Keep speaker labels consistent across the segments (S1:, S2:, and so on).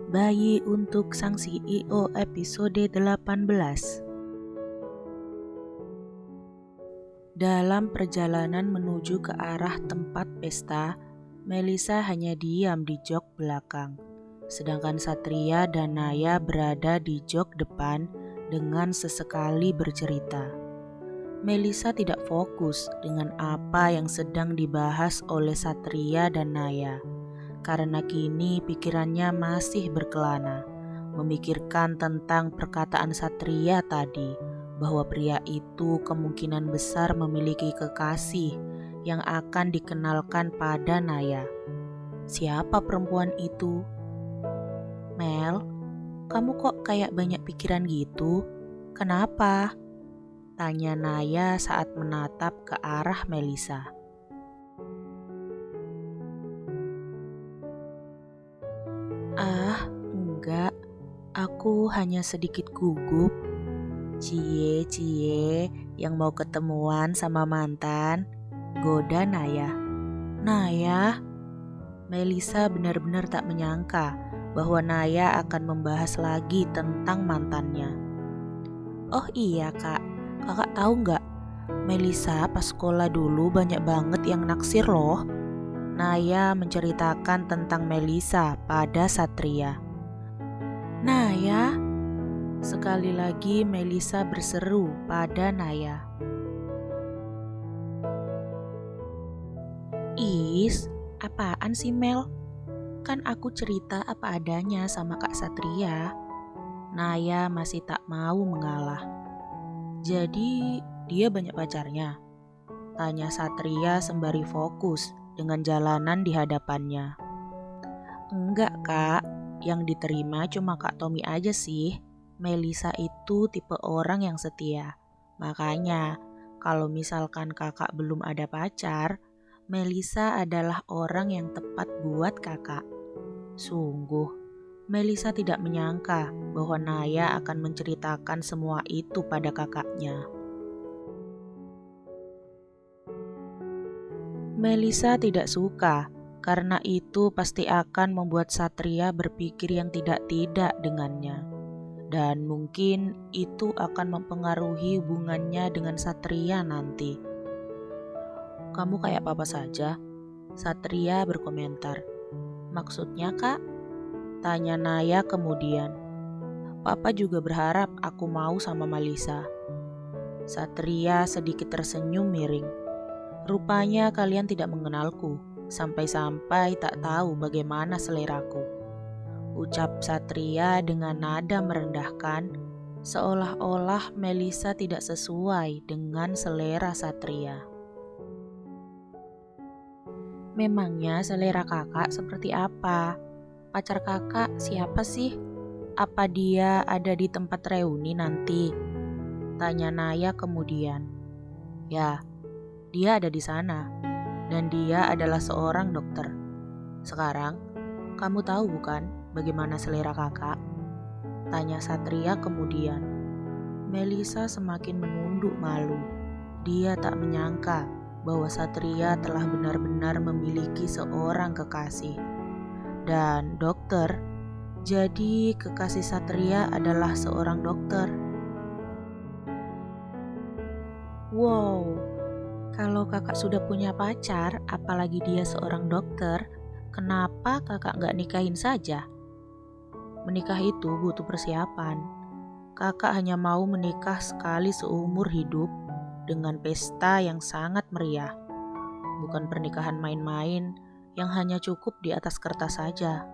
S1: Bayi untuk Sang CEO episode 18. Dalam perjalanan menuju ke arah tempat pesta, Melisa hanya diam di jok belakang. Sedangkan Satria dan Naya berada di jok depan dengan sesekali bercerita. Melisa tidak fokus dengan apa yang sedang dibahas oleh Satria dan Naya. Karena kini pikirannya masih berkelana, memikirkan tentang perkataan Satria tadi, bahwa pria itu kemungkinan besar memiliki kekasih yang akan dikenalkan pada Naya. Siapa perempuan itu? Mel, kamu kok kayak banyak pikiran gitu? Kenapa? Tanya Naya saat menatap ke arah Melisa. Enggak, aku hanya sedikit gugup. Cie yang mau ketemuan sama mantan, goda Naya. Naya? Melisa benar-benar tak menyangka bahwa Naya akan membahas lagi tentang mantannya. Oh iya kak, kakak tahu nggak? Melisa pas sekolah dulu banyak banget yang naksir loh. Naya menceritakan tentang Melisa pada Satria. Naya? Sekali lagi Melisa berseru pada Naya. Apaan sih Mel? Kan aku cerita apa adanya sama Kak Satria. Naya masih tak mau mengalah. Jadi dia banyak pacarnya? Tanya Satria sembari fokus dengan jalanan di hadapannya. Enggak kak, yang diterima cuma Kak Tommy aja sih. Melisa itu tipe orang yang setia. Makanya kalau misalkan kakak belum ada pacar, Melisa adalah orang yang tepat buat kakak. Sungguh, Melisa tidak menyangka bahwa Naya akan menceritakan semua itu pada kakaknya. Melisa tidak suka karena itu pasti akan membuat Satria berpikir yang tidak-tidak dengannya. Dan mungkin itu akan mempengaruhi hubungannya dengan Satria nanti. Kamu kayak papa saja, Satria berkomentar. Maksudnya kak? Tanya Naya kemudian. Papa juga berharap aku mau sama Melisa. Satria sedikit tersenyum miring. Rupanya kalian tidak mengenalku, sampai-sampai tak tahu bagaimana seleraku. Ucap Satria dengan nada merendahkan, seolah-olah Melisa tidak sesuai dengan selera Satria. Memangnya selera kakak seperti apa? Pacar kakak siapa sih? Apa dia ada di tempat reuni nanti? Tanya Naya kemudian. Ya, dia ada di sana. Dan dia adalah seorang dokter. Sekarang, kamu tahu bukan bagaimana selera kakak? Tanya Satria kemudian. Melisa semakin menunduk malu. Dia tak menyangka bahwa Satria telah benar-benar memiliki seorang kekasih. Dan dokter, jadi kekasih Satria adalah seorang dokter. Wow, kalau kakak sudah punya pacar, apalagi dia seorang dokter, kenapa kakak nggak nikahin saja? Menikah itu butuh persiapan. Kakak hanya mau menikah sekali seumur hidup dengan pesta yang sangat meriah. Bukan pernikahan main-main yang hanya cukup di atas kertas saja.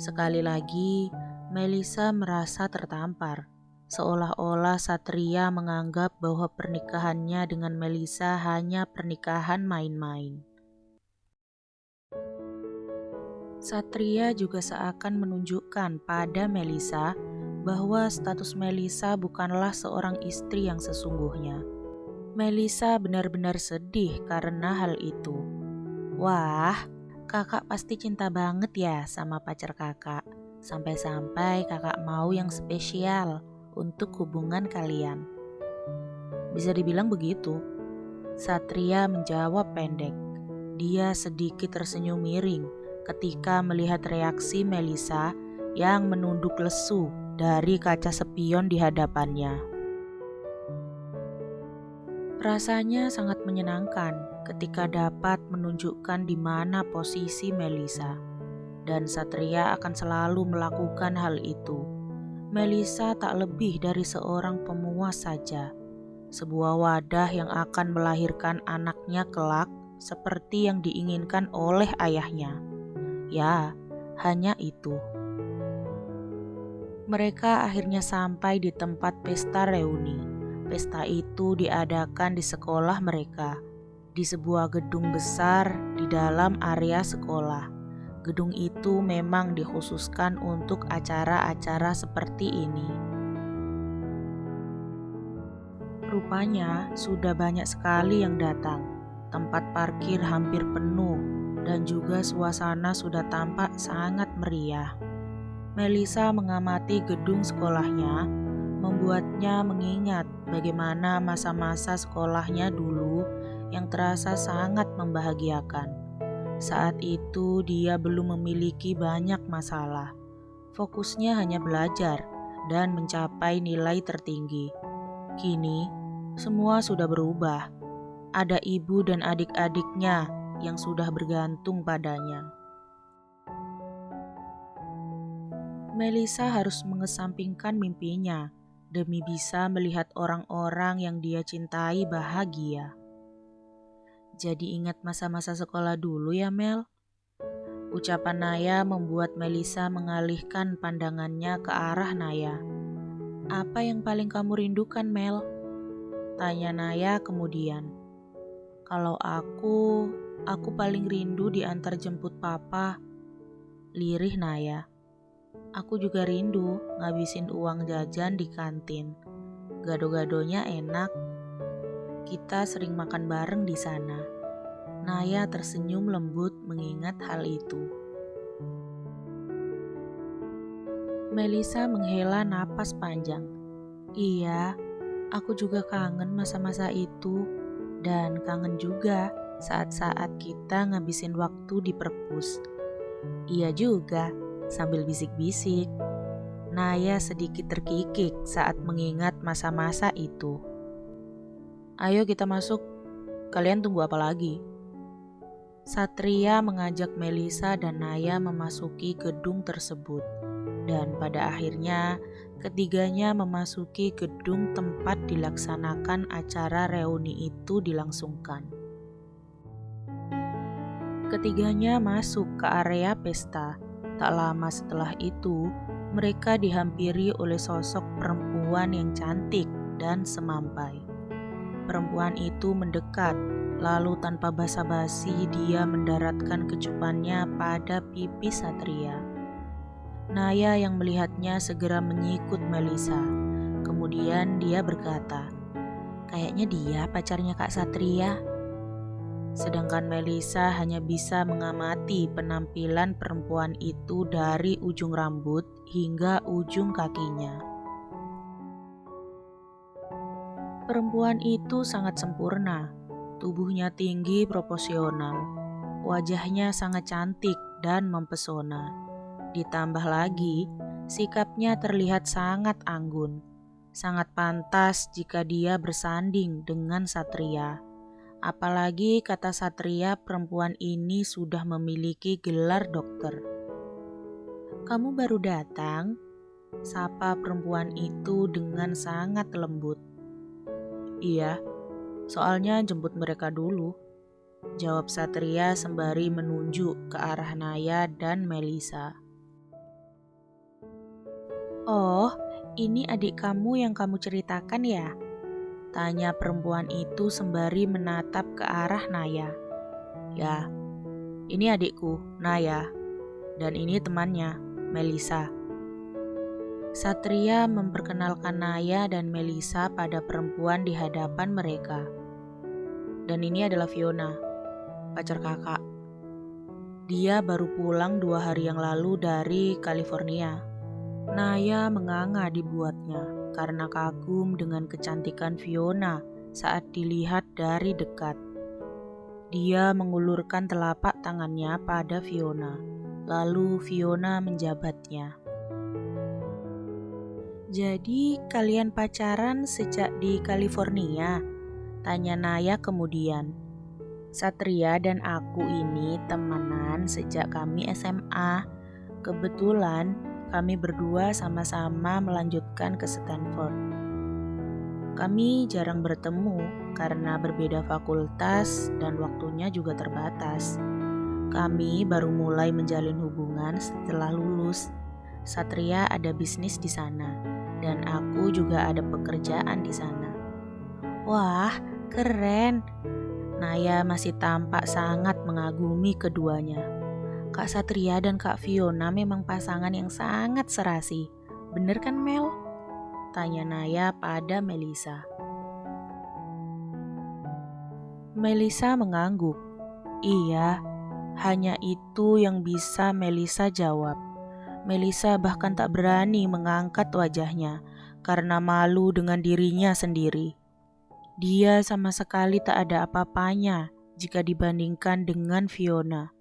S1: Sekali lagi, Melisa merasa tertampar. Seolah-olah Satria menganggap bahwa pernikahannya dengan Melisa hanya pernikahan main-main. Satria juga seakan menunjukkan pada Melisa bahwa status Melisa bukanlah seorang istri yang sesungguhnya. Melisa benar-benar sedih karena hal itu. Wah, kakak pasti cinta banget ya sama pacar kakak. Sampai-sampai kakak mau yang spesial untuk hubungan kalian. Bisa dibilang begitu. Satria menjawab pendek. Dia sedikit tersenyum miring ketika melihat reaksi Melisa yang menunduk lesu dari kaca spion di hadapannya. Rasanya sangat menyenangkan ketika dapat menunjukkan di mana posisi Melisa, dan Satria akan selalu melakukan hal itu. Melisa tak lebih dari seorang pemuas saja, sebuah wadah yang akan melahirkan anaknya kelak seperti yang diinginkan oleh ayahnya. Ya, hanya itu. Mereka akhirnya sampai di tempat pesta reuni. Pesta itu diadakan di sekolah mereka, di sebuah gedung besar di dalam area sekolah. Gedung itu memang dikhususkan untuk acara-acara seperti ini. Rupanya sudah banyak sekali yang datang. Tempat parkir hampir penuh dan juga suasana sudah tampak sangat meriah. Melisa mengamati gedung sekolahnya, membuatnya mengingat bagaimana masa-masa sekolahnya dulu yang terasa sangat membahagiakan. Saat itu dia belum memiliki banyak masalah. Fokusnya hanya belajar dan mencapai nilai tertinggi. Kini, semua sudah berubah. Ada ibu dan adik-adiknya yang sudah bergantung padanya. Melisa harus mengesampingkan mimpinya demi bisa melihat orang-orang yang dia cintai bahagia. Jadi ingat masa-masa sekolah dulu ya Mel? Ucapan Naya membuat Melisa mengalihkan pandangannya ke arah Naya. Apa yang paling kamu rindukan Mel? Tanya Naya kemudian. Kalau aku paling rindu diantar jemput papa. Lirih Naya. Aku juga rindu ngabisin uang jajan di kantin. Gado-gadonya enak. Kita sering makan bareng di sana. Naya tersenyum lembut mengingat hal itu. Melisa menghela napas panjang. Iya, aku juga kangen masa-masa itu. Dan kangen juga saat-saat kita ngabisin waktu di perpus. Iya juga. Sambil bisik-bisik, Naya sedikit terkikik saat mengingat masa-masa itu. Ayo kita masuk, kalian tunggu apa lagi? Satria mengajak Melisa dan Naya memasuki gedung tersebut. Dan pada akhirnya, ketiganya memasuki gedung tempat dilaksanakan acara reuni itu dilangsungkan. Ketiganya masuk ke area pesta. Tak lama setelah itu, mereka dihampiri oleh sosok perempuan yang cantik dan semampai. Perempuan itu mendekat, lalu tanpa basa-basi dia mendaratkan kecupannya pada pipi Satria. Naya yang melihatnya segera menyikut Melisa. Kemudian dia berkata, "Kayaknya dia pacarnya Kak Satria." Sedangkan Melisa hanya bisa mengamati penampilan perempuan itu dari ujung rambut hingga ujung kakinya. Perempuan itu sangat sempurna, tubuhnya tinggi proporsional, wajahnya sangat cantik dan mempesona. Ditambah lagi, sikapnya terlihat sangat anggun, sangat pantas jika dia bersanding dengan Satria. Apalagi kata Satria, perempuan ini sudah memiliki gelar dokter. "Kamu baru datang?" sapa perempuan itu dengan sangat lembut. "Iya, soalnya jemput mereka dulu," jawab Satria sembari menunjuk ke arah Naya dan Melisa. "Oh, ini adik kamu yang kamu ceritakan ya?" tanya perempuan itu sembari menatap ke arah Naya. "Ya, ini adikku, Naya, dan ini temannya, Melisa." Satria memperkenalkan Naya dan Melisa pada perempuan di hadapan mereka. "Dan ini adalah Fiona, pacar kakak. Dia baru pulang 2 hari yang lalu dari California." Naya menganga dibuatnya karena kagum dengan kecantikan Fiona saat dilihat dari dekat. Dia mengulurkan telapak tangannya pada Fiona, lalu Fiona menjabatnya. Jadi kalian pacaran sejak di California? Tanya Naya kemudian. Satria dan aku ini temenan sejak kami SMA. Kebetulan kami berdua sama-sama melanjutkan ke Stanford. Kami jarang bertemu karena berbeda fakultas dan waktunya juga terbatas. Kami baru mulai menjalin hubungan setelah lulus. Satria ada bisnis di sana dan aku juga ada pekerjaan di sana. Wah, keren. Naya masih tampak sangat mengagumi keduanya. Kak Satria dan Kak Fiona memang pasangan yang sangat serasi. Bener kan Mel? Tanya Naya pada Melisa. Melisa mengangguk. Iya, hanya itu yang bisa Melisa jawab. Melisa bahkan tak berani mengangkat wajahnya karena malu dengan dirinya sendiri. Dia sama sekali tak ada apa-apanya jika dibandingkan dengan Fiona.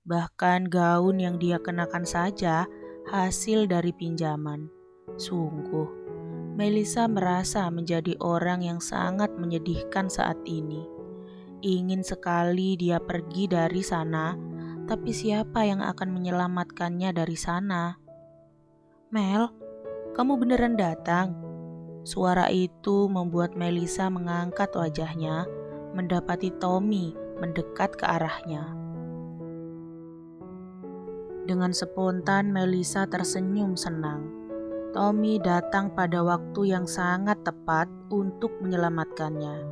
S1: Bahkan gaun yang dia kenakan saja hasil dari pinjaman. Sungguh, Melisa merasa menjadi orang yang sangat menyedihkan saat ini. Ingin sekali dia pergi dari sana, tapi siapa yang akan menyelamatkannya dari sana? Mel, kamu beneran datang? Suara itu membuat Melisa mengangkat wajahnya, mendapati Tommy mendekat ke arahnya. Dengan spontan Melisa tersenyum senang. Tommy datang pada waktu yang sangat tepat untuk menyelamatkannya.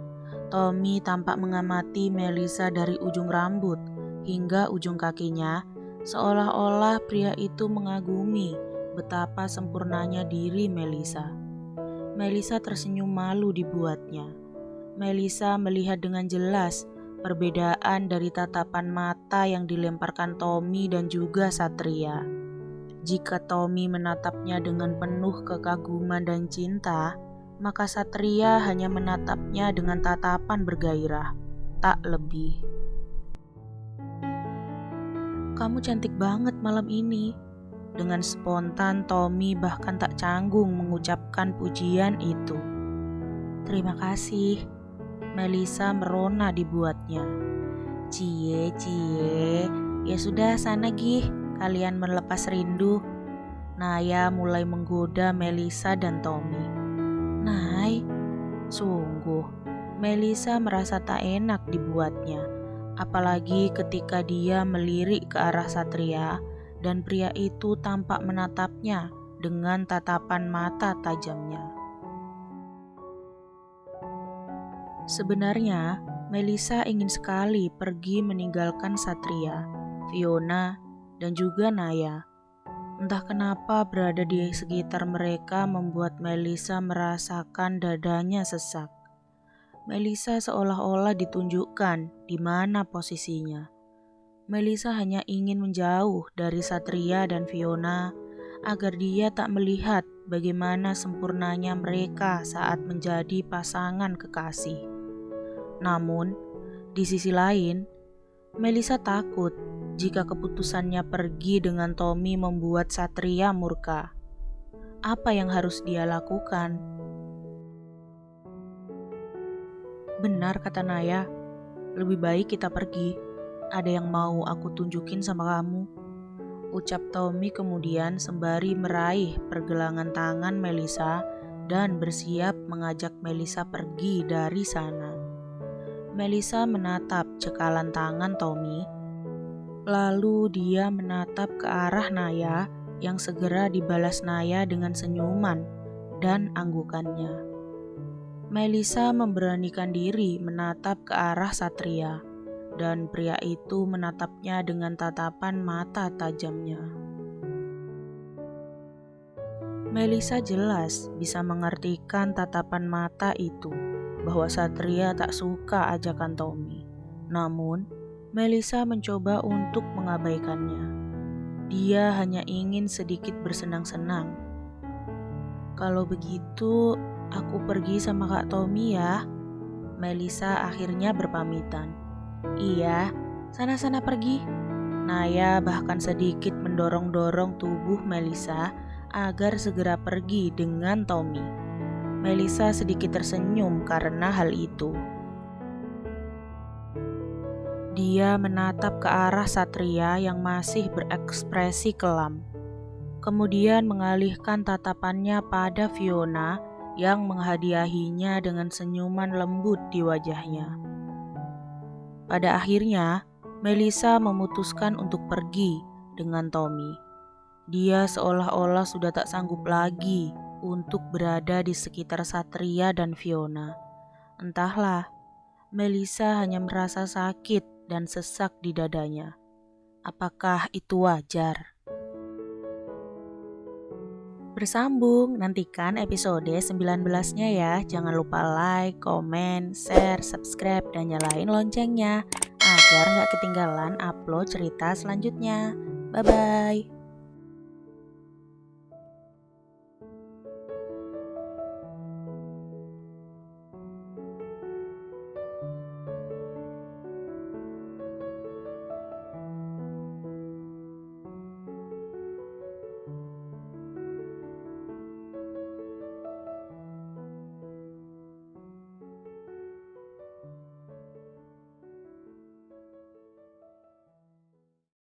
S1: Tommy tampak mengamati Melisa dari ujung rambut hingga ujung kakinya, seolah-olah pria itu mengagumi betapa sempurnanya diri Melisa. Melisa tersenyum malu dibuatnya. Melisa melihat dengan jelas perbedaan dari tatapan mata yang dilemparkan Tommy dan juga Satria. Jika Tommy menatapnya dengan penuh kekaguman dan cinta, maka Satria hanya menatapnya dengan tatapan bergairah, tak lebih. Kamu cantik banget malam ini. Dengan spontan Tommy bahkan tak canggung mengucapkan pujian itu. Terima kasih. Melisa merona dibuatnya. Cie, ya sudah sana Gih, kalian melepas rindu. Naya mulai menggoda Melisa dan Tommy. Nay, sungguh, Melisa merasa tak enak dibuatnya. Apalagi ketika dia melirik ke arah Satria dan pria itu tampak menatapnya dengan tatapan mata tajamnya. Sebenarnya, Melisa ingin sekali pergi meninggalkan Satria, Fiona, dan juga Naya. Entah kenapa berada di sekitar mereka membuat Melisa merasakan dadanya sesak. Melisa seolah-olah ditunjukkan di mana posisinya. Melisa hanya ingin menjauh dari Satria dan Fiona agar dia tak melihat bagaimana sempurnanya mereka saat menjadi pasangan kekasih. Namun, di sisi lain, Melisa takut jika keputusannya pergi dengan Tommy membuat Satria murka. Apa yang harus dia lakukan? Benar kata Naya, lebih baik kita pergi. Ada yang mau aku tunjukin sama kamu, ucap Tommy kemudian sembari meraih pergelangan tangan Melisa dan bersiap mengajak Melisa pergi dari sana. Melisa menatap cekalan tangan Tommy, lalu dia menatap ke arah Naya yang segera dibalas Naya dengan senyuman dan anggukannya. Melisa memberanikan diri menatap ke arah Satria. Dan pria itu menatapnya dengan tatapan mata tajamnya. Melisa jelas bisa mengartikan tatapan mata itu, bahwa Satria tak suka ajakan Tommy. Namun, Melisa mencoba untuk mengabaikannya. Dia hanya ingin sedikit bersenang-senang. Kalau begitu, aku pergi sama Kak Tommy ya. Melisa akhirnya berpamitan. Iya, sana-sana pergi. Naya bahkan sedikit mendorong-dorong tubuh Melisa agar segera pergi dengan Tommy. Melissa sedikit tersenyum karena hal itu. Dia menatap ke arah Satria yang masih berekspresi kelam. Kemudian mengalihkan tatapannya pada Fiona yang menghadiahinya dengan senyuman lembut di wajahnya. Pada akhirnya, Melissa memutuskan untuk pergi dengan Tommy. Dia seolah-olah sudah tak sanggup lagi untuk berada di sekitar Satria dan Fiona. Entahlah, Melissa hanya merasa sakit dan sesak di dadanya. Apakah itu wajar? Bersambung, nantikan episode 19-nya ya. Jangan lupa like, komen, share, subscribe, dan nyalain loncengnya agar nggak ketinggalan upload cerita selanjutnya. Bye-bye.